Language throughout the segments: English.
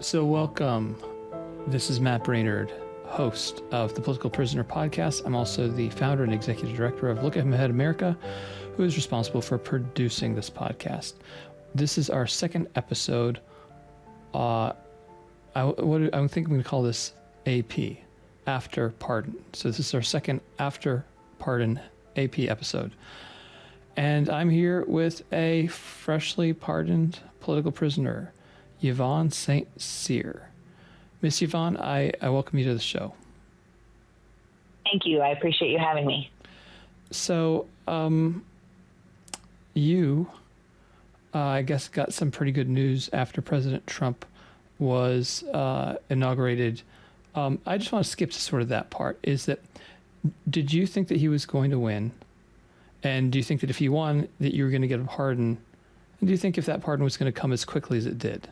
So welcome. This is Matt Brainerd, host of the Political Prisoner podcast. I'm also the founder and executive director of Look Ahead America, who is responsible for producing this podcast. This is our second episode. I think I'm going to call this AP, After Pardon. So this is our second After Pardon AP episode. And I'm here with a freshly pardoned political prisoner, Yvonne St Cyr. Miss Yvonne, I welcome you to the show. Thank you. I appreciate you having me. So, you, I guess, got some pretty good news after President Trump was inaugurated. I just want to skip to sort of that part. Is that, did you think that he was going to win? And do you think that if he won, that you were going to get a pardon? And do you think if that pardon was going to come as quickly as it did?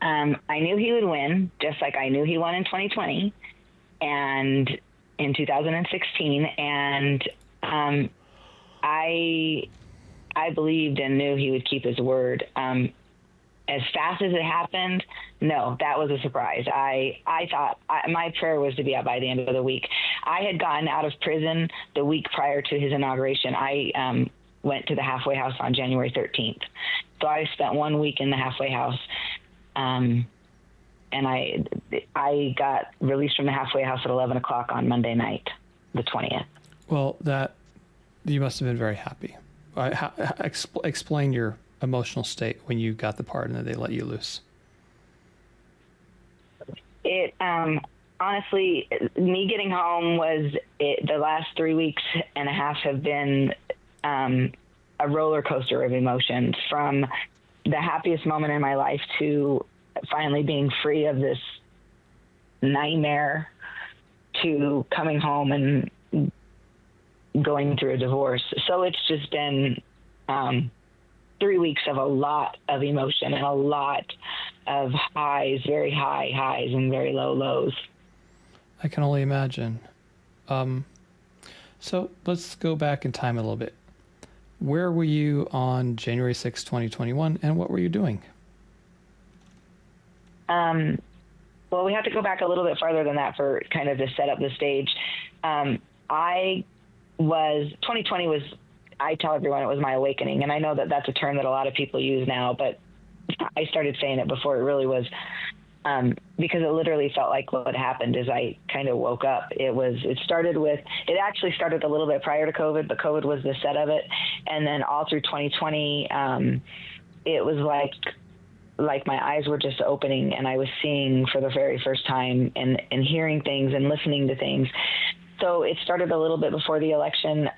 I knew he would win, just like I knew he won in 2020 and in 2016. And I believed and knew he would keep his word. As fast as it happened, no, that was a surprise. I thought my prayer was to be out by the end of the week. I had gotten out of prison the week prior to his inauguration. I went to the halfway house on January 13th. So I spent 1 week in the halfway house. And I got released from the halfway house at 11 o'clock on Monday night, the 20th. Well, you must have been very happy. Explain your emotional state when you got the pardon that they let you loose. It, honestly, me getting home the last 3 weeks and a half have been, a roller coaster of emotions, from the happiest moment in my life to finally being free of this nightmare to coming home and going through a divorce. So it's just been 3 weeks of a lot of emotion and a lot of highs, very high highs and very low lows. I can only imagine. So let's go back in time a little bit. Where were you on January 6, 2021, and what were you doing? Well, we have to go back a little bit farther than that for kind of to set up the stage. 2020 was, I tell everyone, it was my awakening. And I know that that's a term that a lot of people use now, but I started saying it before it really was, because it literally felt like what happened is I kind of woke up. It actually started a little bit prior to COVID, but COVID was the set of it. And then all through 2020, it was like my eyes were just opening and I was seeing for the very first time and hearing things and listening to things. So it started a little bit before the election,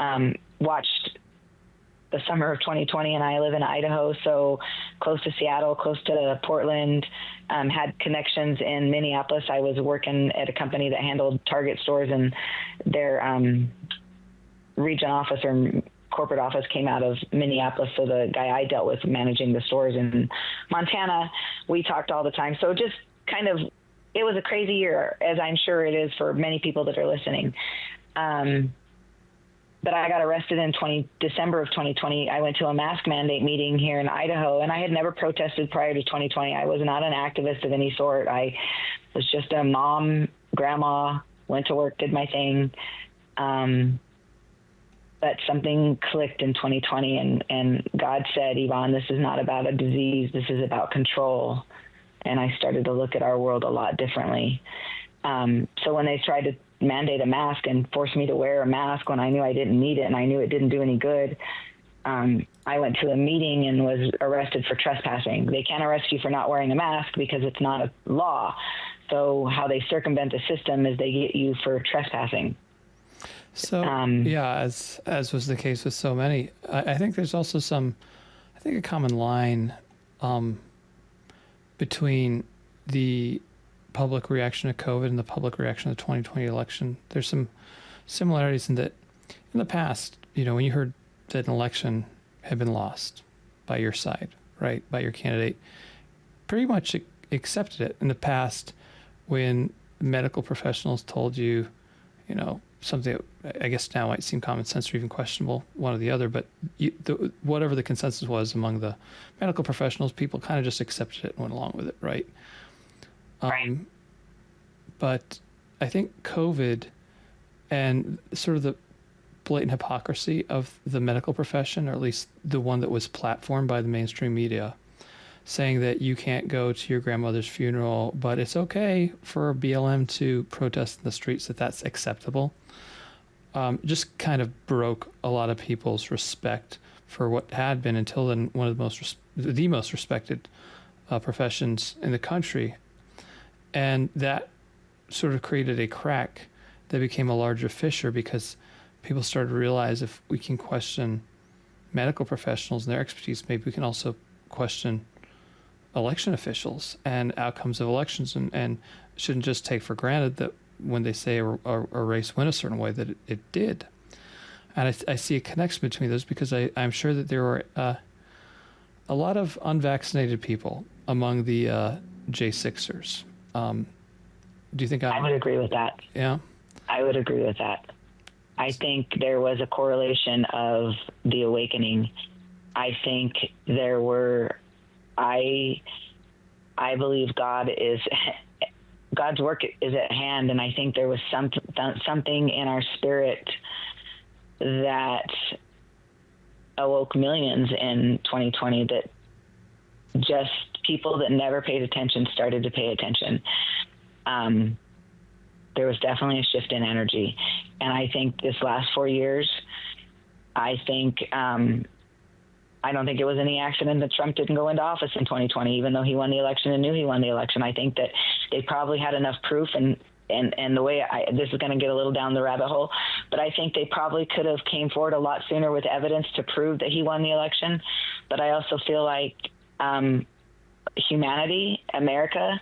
watched the summer of 2020, and I live in Idaho, so close to Seattle, close to Portland, had connections in Minneapolis. I was working at a company that handled Target stores, and their region office or corporate office came out of Minneapolis. So the guy I dealt with managing the stores in Montana, we talked all the time. So just kind of, it was a crazy year, as I'm sure it is for many people that are listening. But I got arrested in December of 2020. I went to a mask mandate meeting here in Idaho, and I had never protested prior to 2020. I was not an activist of any sort. I was just a mom, grandma, went to work, did my thing. But something clicked in 2020, and God said, Yvonne, this is not about a disease. This is about control. And I started to look at our world a lot differently. So when they tried to mandate a mask and force me to wear a mask when I knew I didn't need it and I knew it didn't do any good, I went to a meeting and was arrested for trespassing. They can't arrest you for not wearing a mask because it's not a law. So how they circumvent the system is they get you for trespassing. So, as was the case with so many, I think there's also a common line between the public reaction to COVID and the public reaction to the 2020 election. There's some similarities in that in the past, when you heard that an election had been lost by your side, right, by your candidate, pretty much accepted it. In the past, when medical professionals told you, something that I guess now might seem common sense or even questionable, one or the other, but whatever the consensus was among the medical professionals, people kind of just accepted it and went along with it, right? Right. But I think COVID and sort of the blatant hypocrisy of the medical profession, or at least the one that was platformed by the mainstream media, saying that you can't go to your grandmother's funeral, but it's okay for BLM to protest in the streets, that's acceptable, just kind of broke a lot of people's respect for what had been until then one of the most respected professions in the country. And that sort of created a crack that became a larger fissure, because people started to realize if we can question medical professionals and their expertise, maybe we can also question election officials and outcomes of elections, and shouldn't just take for granted that when they say a race went a certain way that it did. And I see a connection between those, because I'm sure that there were a lot of unvaccinated people among the J6ers. Do you think I would agree with that? Yeah, I would agree with that. I think there was a correlation of the awakening. I think there were. I believe God's work is at hand, and I think there was something in our spirit that awoke millions in 2020, that just people that never paid attention started to pay attention. There was definitely a shift in energy, and I think this last 4 years, I don't think it was any accident that Trump didn't go into office in 2020, even though he won the election and knew he won the election. I think that they probably had enough proof, and the way this is going to get a little down the rabbit hole, but I think they probably could have came forward a lot sooner with evidence to prove that he won the election. But I also feel like humanity, America,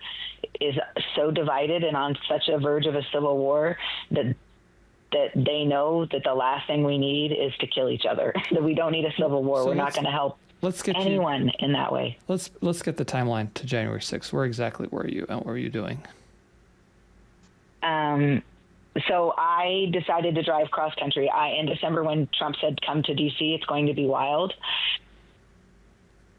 is so divided and on such a verge of a civil war that they know that the last thing we need is to kill each other. That we don't need a civil war. We're not going to help anyone in that way. Let's get the timeline to January 6th. Where exactly were you, and what were you doing? So I decided to drive cross country. In December, when Trump said, "Come to DC, it's going to be wild,"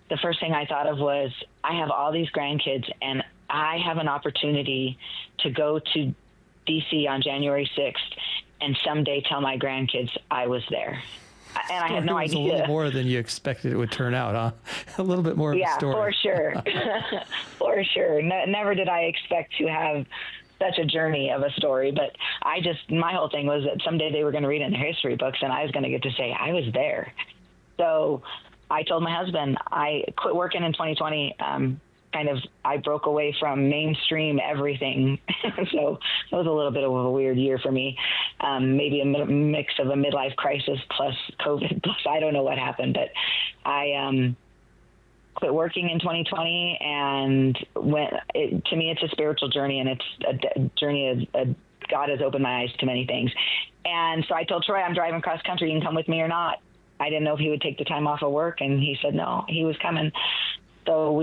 the first thing I thought of was, I have all these grandkids, and I have an opportunity to go to DC on January 6th and someday tell my grandkids I was there. And I had no idea. A little more than you expected it would turn out, huh? A little bit more of a story. Yeah, for sure. For sure. Never did I expect to have such a journey of a story, but my whole thing was that someday they were going to read it in their history books, and I was going to get to say I was there. So I told my husband, I quit working in 2020. I broke away from mainstream everything. So it was a little bit of a weird year for me. Maybe a mix of a midlife crisis plus COVID, plus I don't know what happened, but I quit working in 2020, and to me, it's a spiritual journey, and it's a journey of God has opened my eyes to many things. And so I told Troy, I'm driving cross country. You can come with me or not. I didn't know if he would take the time off of work, and he said no, he was coming. So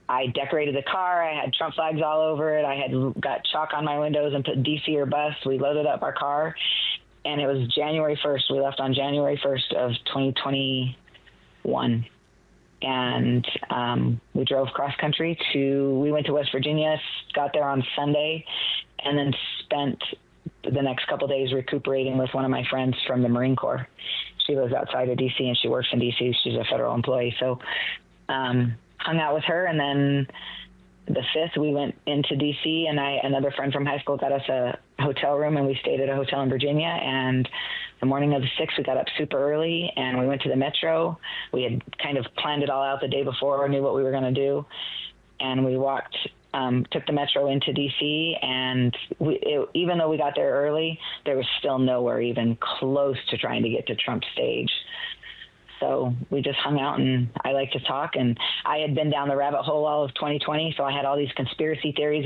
I decorated the car. I had Trump flags all over it. I had got chalk on my windows and put DC or bus. We loaded up our car, and it was January 1st. We left on January 1st of 2021. And we drove cross country we went to West Virginia, got there on Sunday, and then spent the next couple of days recuperating with one of my friends from the Marine Corps. She lives outside of DC, and she works in DC. She's a federal employee. So hung out with her, and then the 5th we went into DC, and another friend from high school got us a hotel room, and we stayed at a hotel in Virginia. And the morning of the 6th, we got up super early, and we went to the metro. We had kind of planned it all out the day before, knew what we were going to do, and we walked, took the metro into DC, and even though we got there early, there was still nowhere even close to trying to get to Trump's stage. So we just hung out, and I like to talk, and I had been down the rabbit hole all of 2020. So I had all these conspiracy theories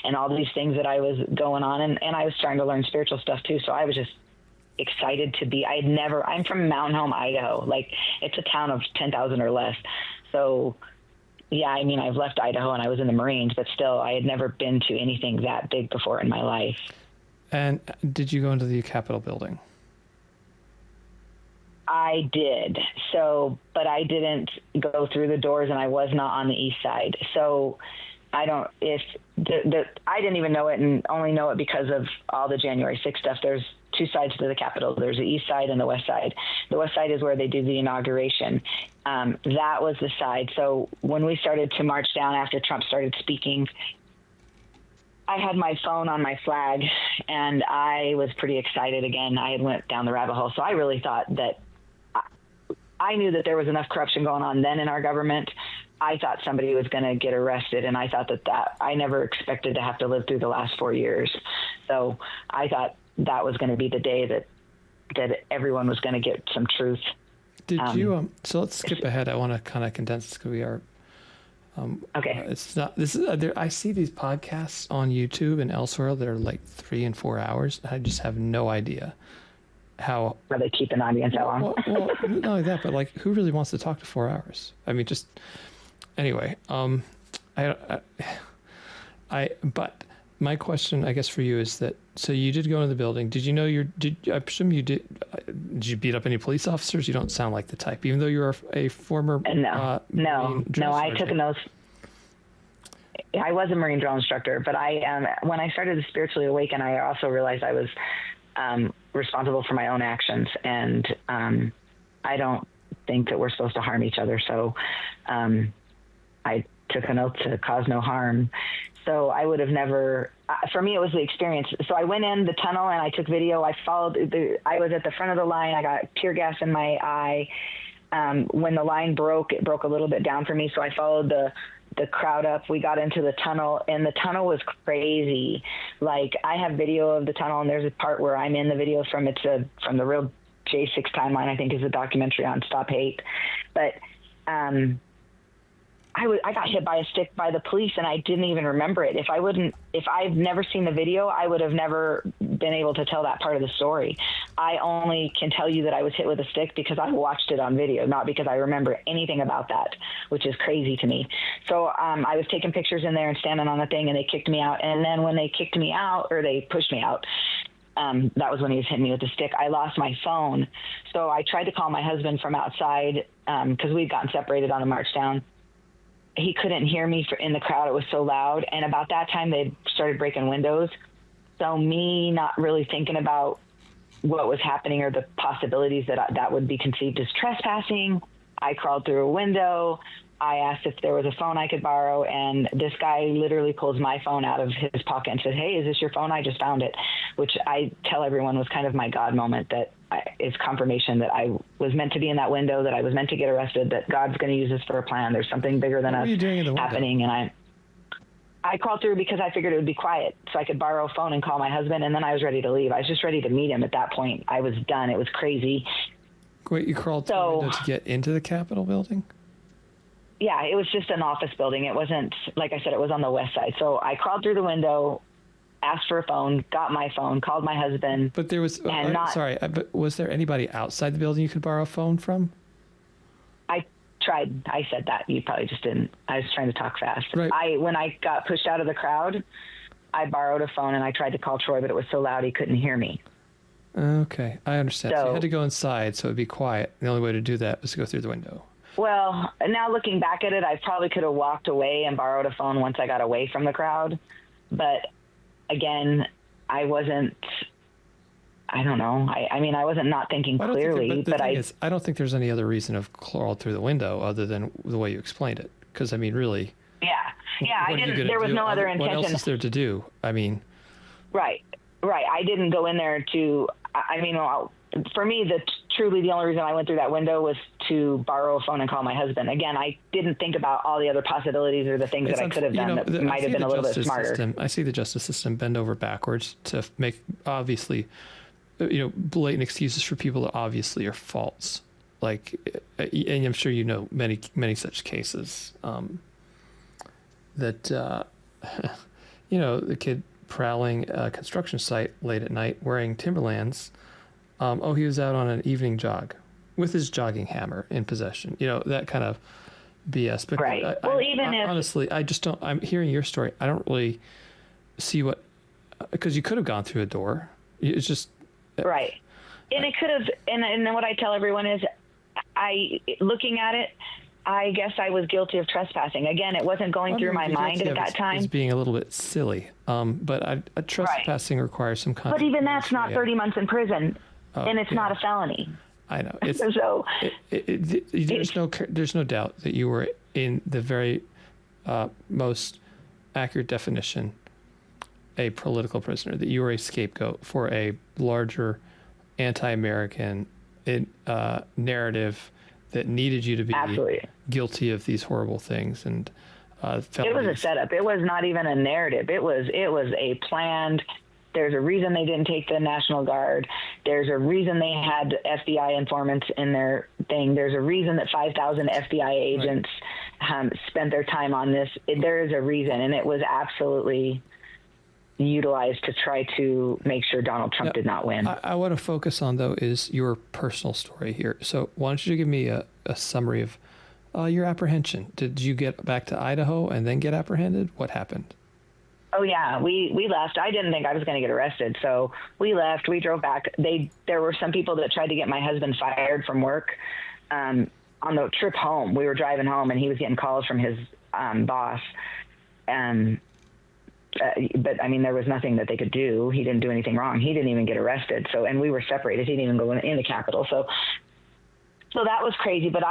and all these things that I was going on, and I was starting to learn spiritual stuff too. So I was just excited to be, I'm from Mountain Home, Idaho. Like, it's a town of 10,000 or less. So yeah, I mean, I've left Idaho and I was in the Marines, but still I had never been to anything that big before in my life. And did you go into the Capitol building? I did. So, but I didn't go through the doors, and I was not on the east side. So I didn't even know it, and only know it because of all the January 6th stuff. There's two sides to the Capitol. There's the east side and the west side. The west side is where they do the inauguration. That was the side. So when we started to march down after Trump started speaking, I had my phone on my flag, and I was pretty excited again. I had went down the rabbit hole. So I really thought that I knew that there was enough corruption going on then in our government. I thought somebody was going to get arrested, and I thought that I never expected to have to live through the last 4 years. So I thought that was going to be the day that everyone was going to get some truth. Did you? So let's skip ahead. I want to kind of condense this because we are. Okay. It's not. This is. I see these podcasts on YouTube and elsewhere that are like 3 and 4 hours. I just have no idea how. Where they keep an audience that long. Well, not only that, but like, who really wants to talk to 4 hours? I mean, just anyway. But my question, I guess, for you is that, so you did go into the building. Did you know I presume you did. Did you beat up any police officers? You don't sound like the type, even though you're a former. No. I took an oath. I was a Marine drill instructor, but when I started to spiritually awaken, I also realized I was responsible for my own actions, and I don't think that we're supposed to harm each other. So I took an oath to cause no harm. So I would have never, for me, it was the experience. So I went in the tunnel and I took video. I I was at the front of the line. I got tear gas in my eye. When the line broke, it broke a little bit down for me. So I followed the crowd up. We got into the tunnel, and the tunnel was crazy. Like, I have video of the tunnel, and there's a part where I'm in the video from the real J6 timeline, I think is a documentary on Stop Hate. But, I got hit by a stick by the police, and I didn't even remember it. If I've never seen the video, I would have never been able to tell that part of the story. I only can tell you that I was hit with a stick because I watched it on video, not because I remember anything about that, which is crazy to me. So I was taking pictures in there and standing on the thing, and they kicked me out. And then when they kicked me out, or they pushed me out, that was when he was hitting me with the stick. I lost my phone. So I tried to call my husband from outside because we'd gotten separated on the march down. He couldn't hear me in the crowd. It was so loud. And about that time, they started breaking windows. So me not really thinking about what was happening or the possibilities that would be conceived as trespassing, I crawled through a window. I asked if there was a phone I could borrow, and this guy literally pulls my phone out of his pocket and says, "Hey, is this your phone? I just found it," which I tell everyone was kind of my God moment. That is confirmation that I was meant to be in that window, that I was meant to get arrested, that God's going to use this for a plan. There's something bigger than us happening. And I crawled through because I figured it would be quiet so I could borrow a phone and call my husband. And then I was ready to leave. I was just ready to meet him at that point. I was done. It was crazy. Wait, you crawled through the window to get into the Capitol building? Yeah, it was just an office building. It wasn't, like I said, it was on the west side. So I crawled through the window, asked for a phone, got my phone, called my husband. But there was, but was there anybody outside the building you could borrow a phone from? I tried. I said that. You probably just didn't. I was trying to talk fast. Right. When I got pushed out of the crowd, I borrowed a phone and I tried to call Troy, but it was so loud he couldn't hear me. Okay, I understand. So you had to go inside so it would be quiet. The only way to do that was to go through the window. Well, now looking back at it, I probably could have walked away and borrowed a phone once I got away from the crowd. But again, I wasn't, I don't know. I mean, I wasn't not thinking clearly, but I don't think there's any other reason to have crawled through the window other than the way you explained it. Because, I mean, really. Yeah. I didn't, there was no other intention. What else is there to do? I mean. Right. I didn't go in there to, I mean, for me, truly the only reason I went through that window was to borrow a phone and call my husband. Again, I didn't think about all the other possibilities or the things that I could have done that might have been a little bit smarter. I see the justice system bend over backwards to make, obviously, blatant excuses for people that obviously are false. Like, and I'm sure you know many, many such cases that, the kid prowling a construction site late at night wearing Timberlands. He was out on an evening jog with his jogging hammer in possession. That kind of BS. But right. honestly, I just don't. I'm hearing your story. I don't really see what. because you could have gone through a door. It's just right. And it could have, and then what I tell everyone is, looking at it, I guess I was guilty of trespassing. Again, it wasn't going through my mind at that time. It's being a little bit silly. But trespassing requires some kind. But even that's not 30 months in prison, and it's not a felony. I know. So there's no doubt that you were in the very most accurate definition a political prisoner, that you were a scapegoat for a larger anti-American narrative that needed you to be guilty of these horrible things. And it was a setup. It was not even a narrative. It was a planned. There's a reason they didn't take the National Guard. There's a reason they had FBI informants in their thing. There's a reason that 5,000 FBI agents spent their time on this. There is a reason, and it was absolutely utilized to try to make sure Donald Trump did not win. I want to focus on, though, is your personal story here. So why don't you give me a summary of your apprehension? Did you get back to Idaho and then get apprehended? What happened? Oh, yeah, we left. I didn't think I was going to get arrested, so we left. We drove back. There were some people that tried to get my husband fired from work. On the trip home, we were driving home, and he was getting calls from his boss. But I mean, there was nothing that they could do. He didn't do anything wrong. He didn't even get arrested. So, and we were separated. He didn't even go in the Capitol. So that was crazy. But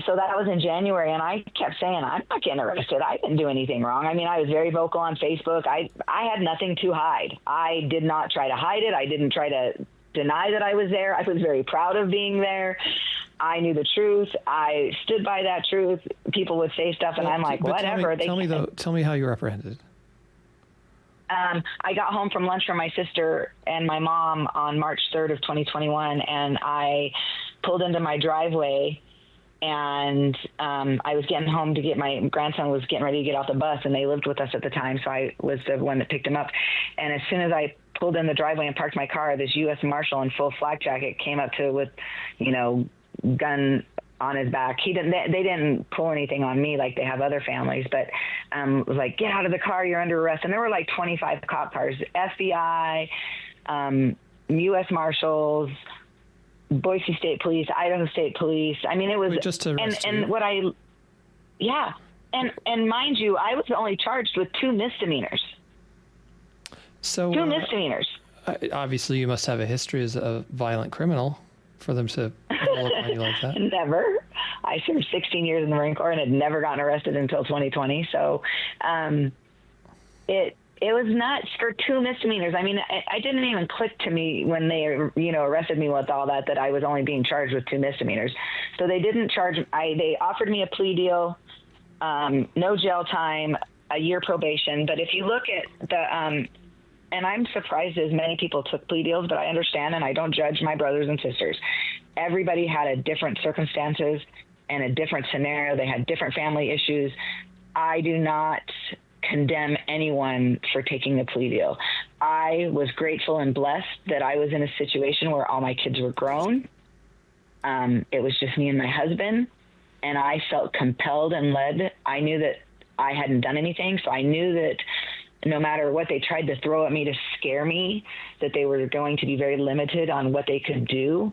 so that was in January, and I kept saying, I'm not getting arrested. I didn't do anything wrong. I mean, I was very vocal on Facebook. I had nothing to hide. I did not try to hide it. I didn't try to deny that I was there. I was very proud of being there. I knew the truth. I stood by that truth. People would say stuff, and I'm like, whatever. Tell me how you were apprehended. I got home from lunch from my sister and my mom on March 3rd of 2021, and I pulled into my driveway, and I was getting home to get my grandson was getting ready to get off the bus, and they lived with us at the time, so I was the one that picked him up. And as soon as I pulled in the driveway and parked my car, this U.S. Marshal in full flak jacket came up with, gun on his back. They didn't pull anything on me like they have other families, but was like, get out of the car, you're under arrest. And there were like 25 cop cars, FBI, U.S. Marshals, Boise State Police, Idaho State Police. I mean, it was just to arrest you. And mind you, I was only charged with 2 misdemeanors. So 2 misdemeanors. Obviously, you must have a history as a violent criminal for them to roll up on you like that. Never. I served 16 years in the Marine Corps and had never gotten arrested until 2020. So it was nuts for 2 misdemeanors. I mean, I didn't even click to me when they, arrested me with all that I was only being charged with 2 misdemeanors. So they didn't charge. They offered me a plea deal, no jail time, a year probation. But if you look at the and I'm surprised as many people took plea deals, but I understand, and I don't judge my brothers and sisters. Everybody had a different circumstances and a different scenario. They had different family issues. I do not condemn anyone for taking the plea deal. I was grateful and blessed that I was in a situation where all my kids were grown. It was just me and my husband, and I felt compelled and led. I knew that I hadn't done anything, so I knew that no matter what they tried to throw at me to scare me, that they were going to be very limited on what they could do.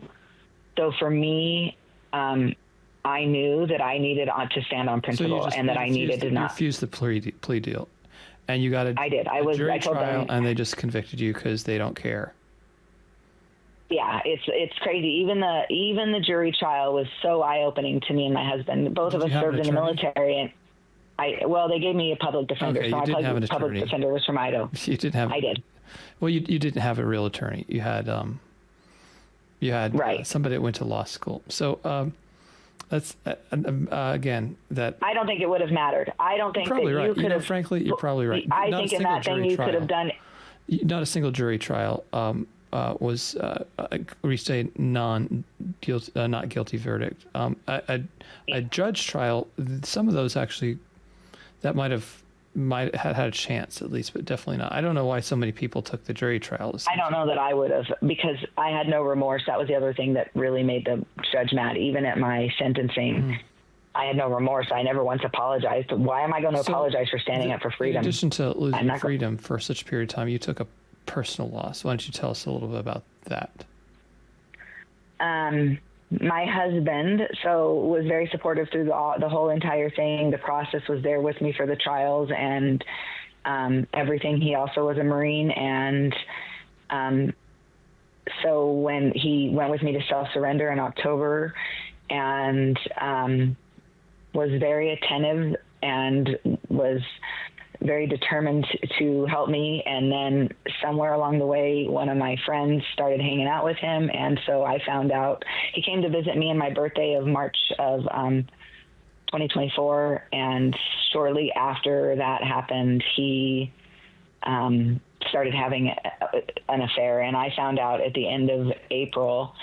So for me, I knew that I needed to stand on principle, and that I needed to not. You refused the plea deal, and you got I did. I jury told trial, them, and they just convicted you because they don't care. Yeah, it's crazy. Even the jury trial was so eye-opening to me and my husband. Both of us served in the military, and they gave me a public defender. Okay, so you didn't have an attorney. Public defender was from Idaho. You didn't have. I did. Well, you didn't have a real attorney. You had right. Somebody that went to law school. So that's again that. I don't think it would have mattered. I don't think probably that right. you could have. Frankly, you're probably right. I think in that thing you could have done. Not a single jury trial was reached a not guilty verdict. A judge trial, some of those actually, that might have had a chance at least, but definitely not. I don't know why so many people took the jury trial. I don't know that I would have, because I had no remorse. That was the other thing that really made the judge mad. Even at my sentencing, I had no remorse. I never once apologized. Why am I going to apologize for standing up for freedom? In addition to losing freedom for such a period of time, you took a personal loss. Why don't you tell us a little bit about that? My husband, was very supportive through the whole entire thing. The process, was there with me for the trials and everything. He also was a Marine, and so when he went with me to self-surrender in October, and was very attentive and was very determined to help me. And then somewhere along the way, one of my friends started hanging out with him. And so I found out he came to visit me on my birthday of March of 2024. And shortly after that happened, he started having an affair. And I found out at the end of April.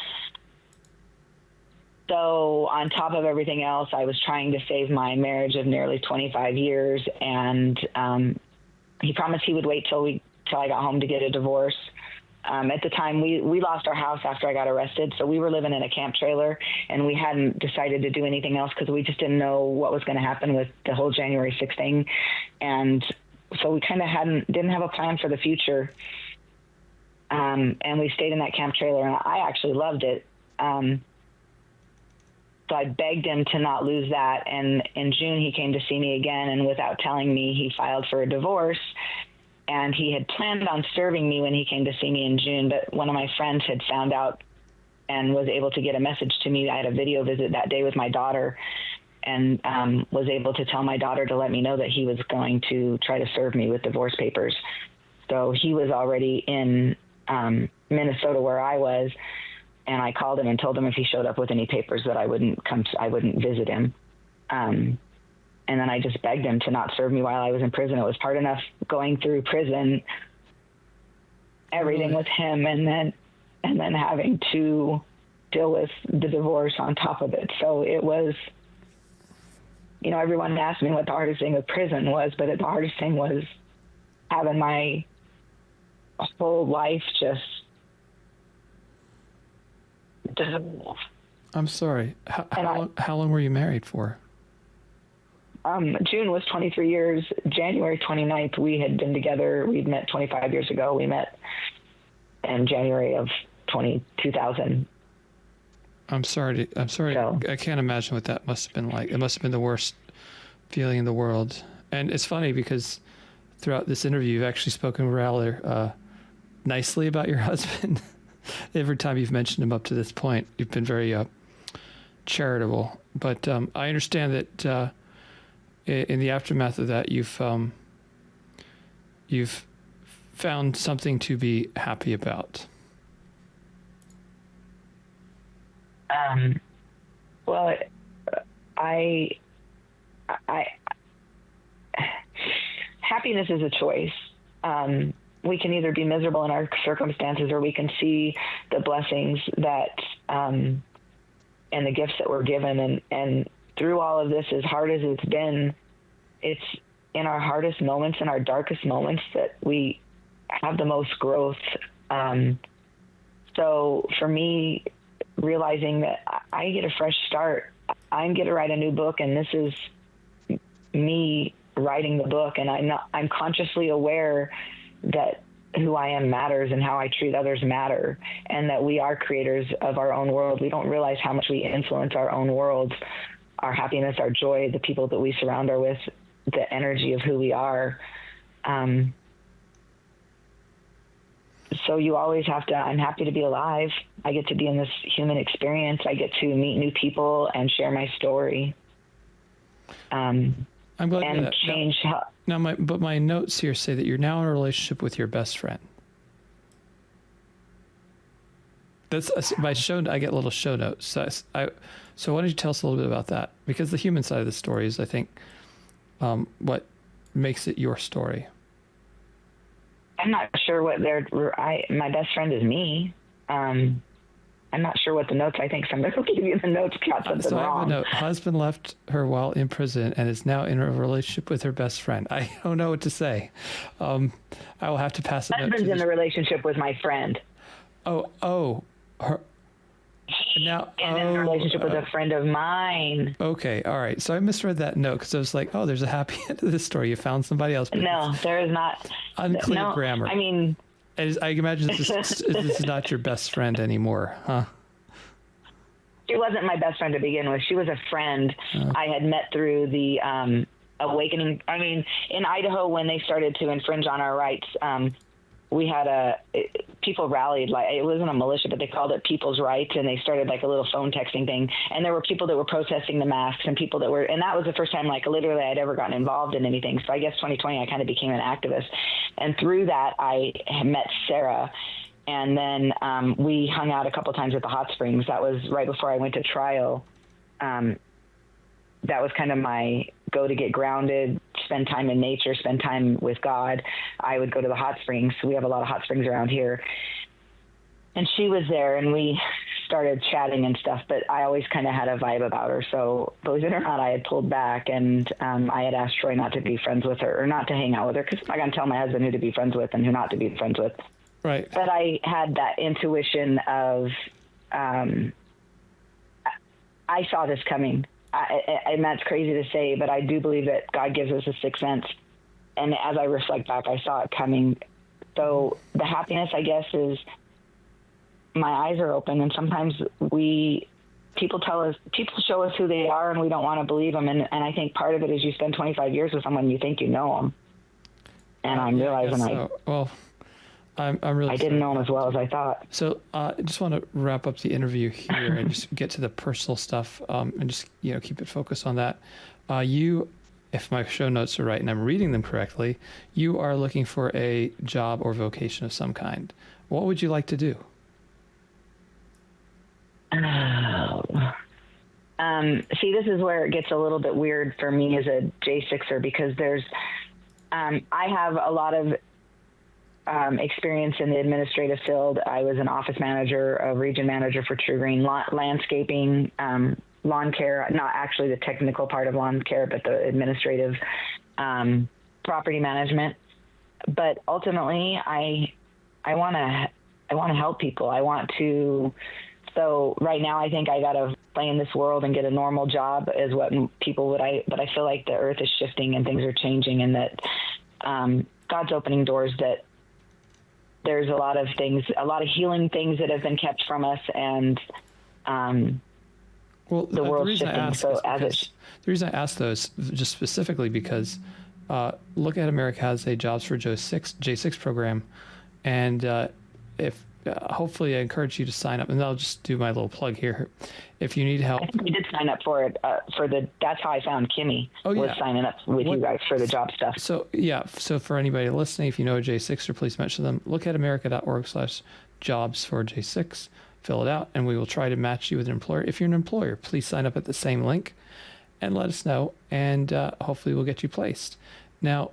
So on top of everything else, I was trying to save my marriage of nearly 25 years. And he promised he would wait till I got home to get a divorce. At the time, we lost our house after I got arrested. So we were living in a camp trailer, and we hadn't decided to do anything else because we just didn't know what was going to happen with the whole January 6th thing. And so we kind of didn't have a plan for the future. And we stayed in that camp trailer, and I actually loved it. So I begged him to not lose that. And in June, he came to see me again. And without telling me, he filed for a divorce. And he had planned on serving me when he came to see me in June. But one of my friends had found out and was able to get a message to me. I had a video visit that day with my daughter, and was able to tell my daughter to let me know that he was going to try to serve me with divorce papers. So he was already in Minnesota where I was. And I called him and told him if he showed up with any papers that I wouldn't visit him. And then I just begged him to not serve me while I was in prison. It was hard enough going through prison, everything with him, and then having to deal with the divorce on top of it. So it was, everyone asked me what the hardest thing with prison was, but the hardest thing was having my whole life just dissolve. I'm sorry. How long were you married for? June was 23 years. January 29th, we had been together. We'd met 25 years ago. We met in January of 2000. I'm sorry. So, I can't imagine what that must have been like. It must have been the worst feeling in the world. And it's funny because throughout this interview, you've actually spoken rather nicely about your husband. Every time you've mentioned him up to this point, you've been very charitable. But I understand that in the aftermath of that, you've found something to be happy about. Well, happiness is a choice. We can either be miserable in our circumstances, or we can see the blessings that and the gifts that we're given. And through all of this, as hard as it's been, it's in our hardest moments, in our darkest moments, that we have the most growth. So for me, realizing that I get a fresh start, I'm going to write a new book, and this is me writing the book, and I'm consciously aware that who I am matters and how I treat others matter, and that we are creators of our own world. We don't realize how much we influence our own worlds, our happiness, our joy, the people that we surround our with, the energy of who we are. So you always have to, I'm happy to be alive. I get to be in this human experience. I get to meet new people and share my story. I'm glad and that change how. But my notes here say that you're now in a relationship with your best friend. That's I get little show notes. So why don't you tell us a little bit about that? Because the human side of the story is, I think, what makes it your story. I'm not sure what my best friend is me. I'm not sure what the notes. I think somebody will give you the notes. Got something wrong. I have a note. Husband left her while in prison and is now in a relationship with her best friend. I don't know what to say. I will have to pass it. Husband's in a relationship with my friend. Her. Now, and in a relationship with a friend of mine. Okay, all right. So I misread that note because I was like, there's a happy end to this story. You found somebody else. No, there is not. Unclear grammar. I mean, I imagine this is not your best friend anymore, huh? She wasn't my best friend to begin with. She was a friend I had met through the awakening. I mean, in Idaho, when they started to infringe on our rights, we had people rallied, like it wasn't a militia, but they called it People's Rights, and they started like a little phone texting thing. And there were people that were protesting the masks, and people that were, and that was the first time, like literally, I'd ever gotten involved in anything. So I guess 2020, I kind of became an activist, and through that, I met Sarah. And then we hung out a couple times at the hot springs. That was right before I went to trial. That was kind of my go to get grounded, spend time in nature, spend time with God. I would go to the hot springs. We have a lot of hot springs around here. And she was there, and we started chatting and stuff, but I always kind of had a vibe about her. So believe it or not, I had pulled back, and I had asked Troy not to be friends with her, or not to hang out with her, because I'm not going to tell my husband who to be friends with and who not to be friends with. Right. But I had that intuition of, I saw this coming. And that's crazy to say, but I do believe that God gives us a sixth sense. And as I reflect back, I saw it coming. So the happiness, I guess, is my eyes are open. And sometimes people show us who they are, and we don't want to believe them. And I think part of it is you spend 25 years with someone, you think you know them. And I'm realizing I'm really I didn't know him as well as I thought. So I just want to wrap up the interview here and just get to the personal stuff, and just keep it focused on that. You, if my show notes are right and I'm reading them correctly, you are looking for a job or vocation of some kind. What would you like to do? See, this is where it gets a little bit weird for me as a J6er, because there's I have a lot of experience in the administrative field. I was an office manager, a region manager for True Green, landscaping, lawn care, not actually the technical part of lawn care, but the administrative property management. But ultimately, I want to help people. So right now I think I got to play in this world and get a normal job is what people would, but I feel like the earth is shifting and things are changing, and that God's opening doors, that there's a lot of healing things that have been kept from us, and the world's shifting. The reason I ask those just specifically because Look at America has a Jobs for J6 program, and if hopefully I encourage you to sign up, and I'll just do my little plug here. If you need help, I think we did sign up for it that's how I found Kimmy. Was signing up with you guys for the job stuff. So so for anybody listening, if you know a J6er, please mention them. LookatAmerica.org/jobs for J6. Fill it out, and we will try to match you with an employer. If you're an employer, please sign up at the same link and let us know, and hopefully we'll get you placed. Now,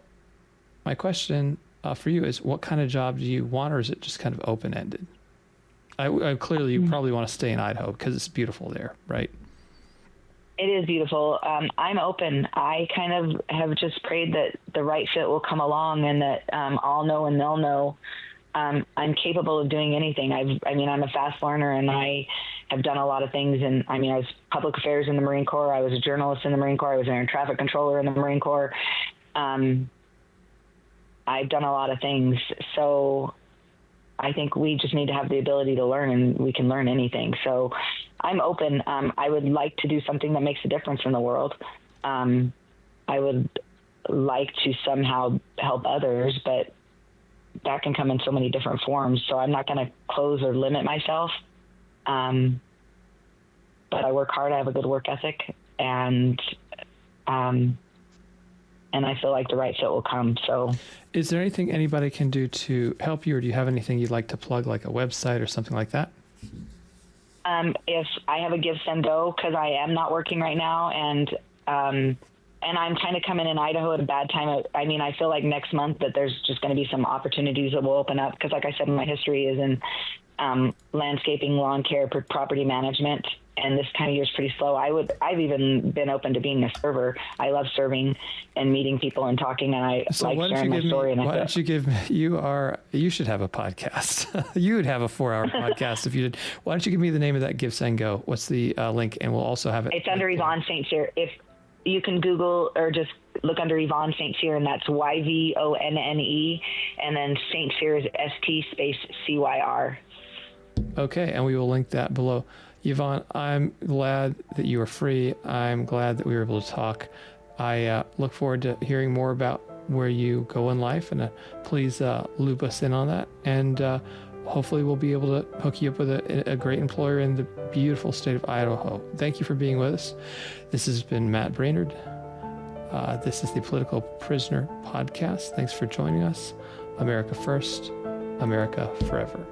my question for you is, what kind of job do you want, or is it just kind of open-ended? Clearly, you probably want to stay in Idaho because it's beautiful there, right? It is beautiful. I'm open. I kind of have just prayed that the right fit will come along, and that I'll know and they'll know I'm capable of doing anything. I'm a fast learner, and I have done a lot of things. And I was public affairs in the Marine Corps. I was a journalist in the Marine Corps. I was an air traffic controller in the Marine Corps. I've done a lot of things. So I think we just need to have the ability to learn, and we can learn anything. So I'm open. I would like to do something that makes a difference in the world. I would like to somehow help others, but that can come in so many different forms. So I'm not going to close or limit myself. But I work hard. I have a good work ethic, and I feel like the right fit will come. So is there anything anybody can do to help you, or do you have anything you'd like to plug, like a website or something like that? If I have a Give, Send, Go, because I am not working right now, and I'm kind of coming in Idaho at a bad time. I feel like next month that there's just going to be some opportunities that will open up, because like I said, my history is in landscaping, lawn care, property management, and this time of year is pretty slow. I've even been open to being a server. I love serving and meeting people and talking, and I like sharing my story. Why don't you give me, you should have a podcast. You would have a 4-hour podcast if you did. Why don't you give me the name of that Give, Send, Go? What's the link? And we'll also have it. It's under Yvonne St Cyr. you can Google or just look under Yvonne St Cyr, and that's Yvonne, and then St Cyr is ST space CYR. Okay, and we will link that below. Yvonne, I'm glad that you are free. I'm glad that we were able to talk. I look forward to hearing more about where you go in life, and please loop us in on that. And hopefully we'll be able to hook you up with a great employer in the beautiful state of Idaho. Thank you for being with us. This has been Matt Brainerd. This is the Political Prisoner Podcast. Thanks for joining us. America first, America forever.